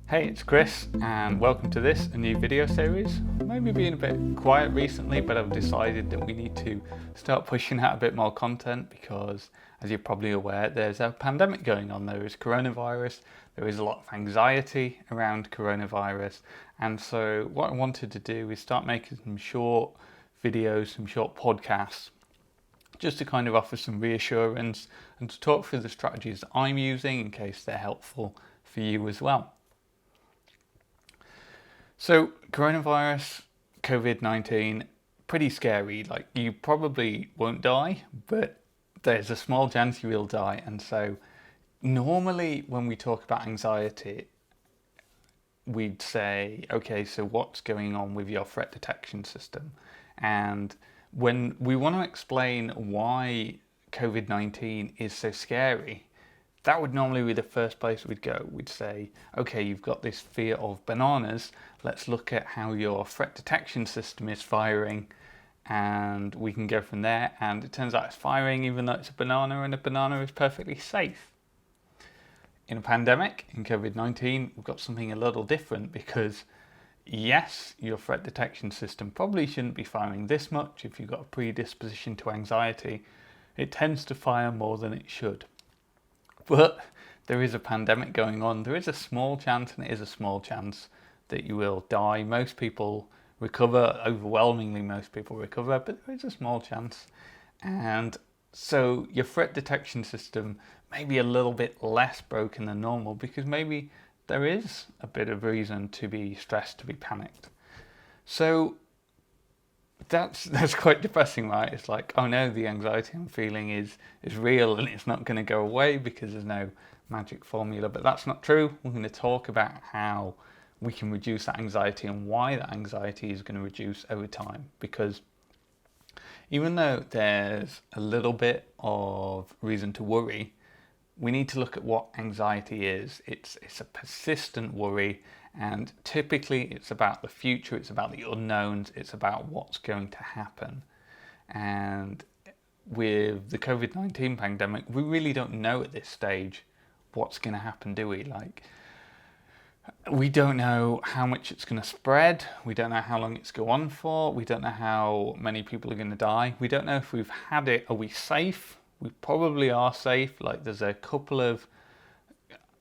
Hey, it's Chris and welcome to a new video series. Maybe been a bit quiet recently, but I've decided that we need to start pushing out a bit more content because, as you're probably aware, there's a pandemic going on. There is coronavirus, there is a lot of anxiety around coronavirus, and so what I wanted to do is start making some short videos, some short podcasts, just to kind of offer some reassurance and to talk through the strategies that I'm using in case they're helpful for you as well. So, coronavirus, COVID-19, pretty scary. Like, you probably won't die, but there's a small chance you will die. And so, normally when we talk about anxiety, we'd say, okay, so what's going on with your threat detection system? And when we want to explain why COVID-19 is so scary, that would normally be the first place we'd go. We'd say, okay, you've got this fear of bananas. Let's look at how your threat detection system is firing, and we can go from there. And it turns out it's firing even though it's a banana, and a banana is perfectly safe. In a pandemic, in COVID-19, we've got something a little different because, yes, your threat detection system probably shouldn't be firing this much if you've got a predisposition to anxiety. It tends to fire more than it should. But there is a pandemic going on. There is a small chance, and it is a small chance, that you will die. Most people recover, overwhelmingly most people recover, but there is a small chance. And so your threat detection system may be a little bit less broken than normal because maybe there is a bit of reason to be stressed, to be panicked. So that's quite depressing, right? It's like, oh no, the anxiety I'm feeling is real and it's not going to go away because there's no magic formula. But that's not true. We're going to talk about how we can reduce that anxiety and why that anxiety is going to reduce over time. Because even though there's a little bit of reason to worry, we need to look at what anxiety is. It's a persistent worry, and typically it's about the future, it's about the unknowns, it's about what's going to happen. And with the COVID-19 pandemic, we really don't know at this stage what's going to happen, do we? Like, we don't know how much it's going to spread, we don't know how long it's going on for, we don't know how many people are going to die, we don't know if we've had it, are we safe? We probably are safe. Like, there's a couple of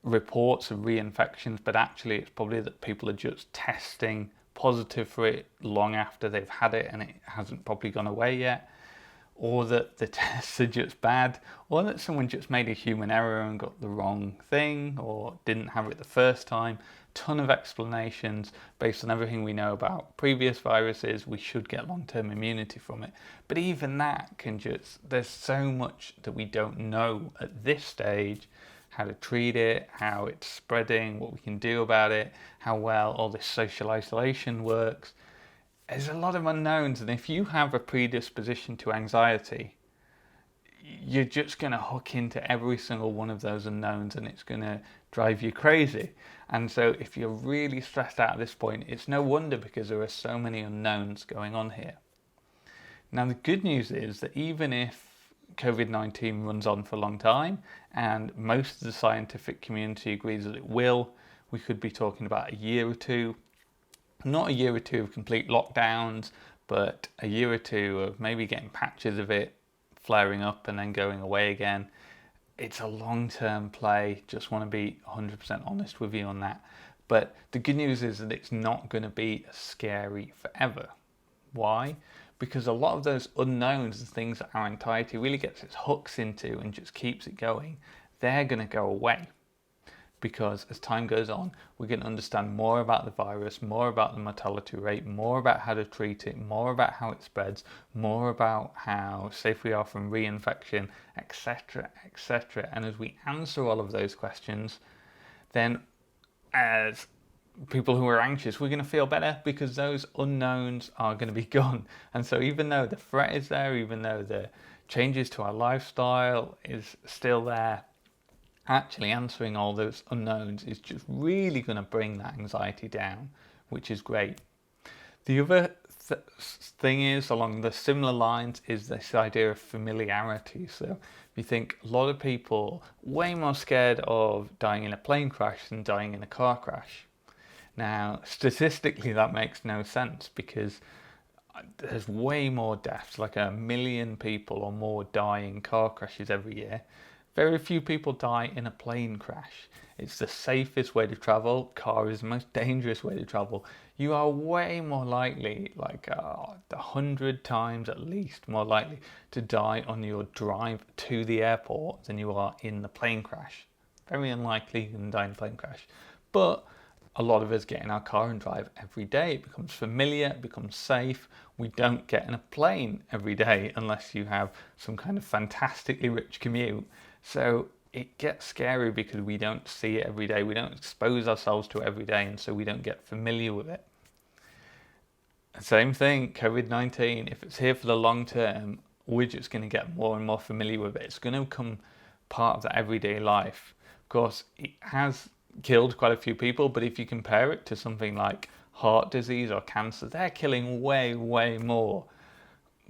reports of reinfections, but actually it's probably that people are just testing positive for it long after they've had it and it hasn't probably gone away yet, or that the tests are just bad, or that someone just made a human error and got the wrong thing or didn't have it the first time. Ton of explanations based on everything we know about previous viruses. We should get long-term immunity from it, but even that can there's so much that we don't know at this stage: how to treat it, how it's spreading, what we can do about it, how well all this social isolation works. There's a lot of unknowns, and if you have a predisposition to anxiety, you're just going to hook into every single one of those unknowns and it's going to drive you crazy. And so if you're really stressed out at this point, it's no wonder, because there are so many unknowns going on here. Now, the good news is that even if COVID-19 runs on for a long time, and most of the scientific community agrees that it will, we could be talking about a year or two. Not a year or two of complete lockdowns, but a year or two of maybe getting patches of it flaring up and then going away again. It's a long-term play. Just want to be 100% honest with you on that. But the good news is that it's not going to be scary forever. Why? Because a lot of those unknowns, the things that our anxiety really gets its hooks into and just keeps it going, they're going to go away. Because as time goes on, we're going to understand more about the virus, more about the mortality rate, more about how to treat it, more about how it spreads, more about how safe we are from reinfection, etc., etc. And as we answer all of those questions, then as people who are anxious, we're going to feel better because those unknowns are going to be gone. And so even though the threat is there, even though the changes to our lifestyle is still there, actually answering all those unknowns is just really going to bring that anxiety down, which is great. The other thing is, along the similar lines, is this idea of familiarity. So you think a lot of people way more scared of dying in a plane crash than dying in a car crash. Now, statistically, that makes no sense because there's way more deaths, like 1 million people or more die in car crashes every year. Very few people die in a plane crash. It's the safest way to travel. Car is the most dangerous way to travel. You are way more likely, like 100 times at least more likely to die on your drive to the airport than you are in the plane crash. Very unlikely you can die in a plane crash. But a lot of us get in our car and drive every day. It becomes familiar, it becomes safe. We don't get in a plane every day unless you have some kind of fantastically rich commute. So it gets scary because we don't see it every day. We don't expose ourselves to it every day, and so we don't get familiar with it. Same thing, COVID-19, if it's here for the long term, we're just going to get more and more familiar with it. It's going to become part of the everyday life. Of course, it has killed quite a few people, but if you compare it to something like heart disease or cancer, they're killing way, way more.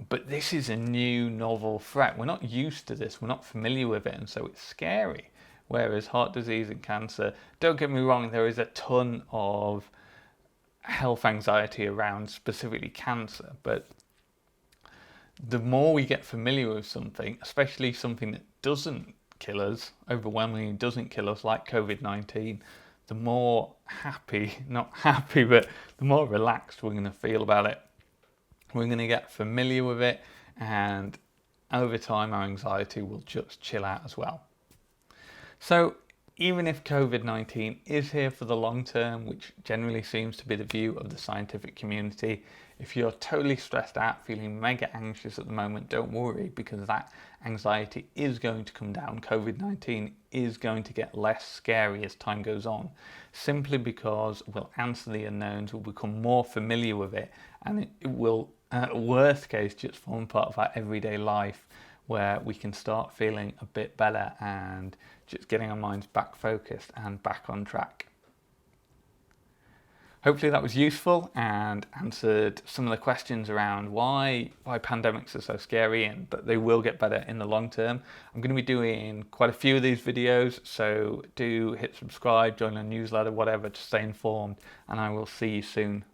But this is a new novel threat. We're not used to this, we're not familiar with it, and so it's scary. Whereas heart disease and cancer, don't get me wrong, there is a ton of health anxiety around specifically cancer, but the more we get familiar with something, especially something that doesn't kill us, overwhelmingly doesn't kill us, like COVID-19, the more not happy, but the more relaxed we're going to feel about it. We're going to get familiar with it, and over time our anxiety will just chill out as well. So even if COVID-19 is here for the long term, which generally seems to be the view of the scientific community, if you're totally stressed out, feeling mega anxious at the moment, don't worry, because that anxiety is going to come down. COVID-19 is going to get less scary as time goes on, simply because we'll answer the unknowns, we'll become more familiar with it, and it will, at worst case, just form part of our everyday life, where we can start feeling a bit better and just getting our minds back focused and back on track. Hopefully that was useful and answered some of the questions around why pandemics are so scary, and but they will get better in the long term. I'm going to be doing quite a few of these videos, so do hit subscribe, join our newsletter, whatever, to stay informed, and I will see you soon.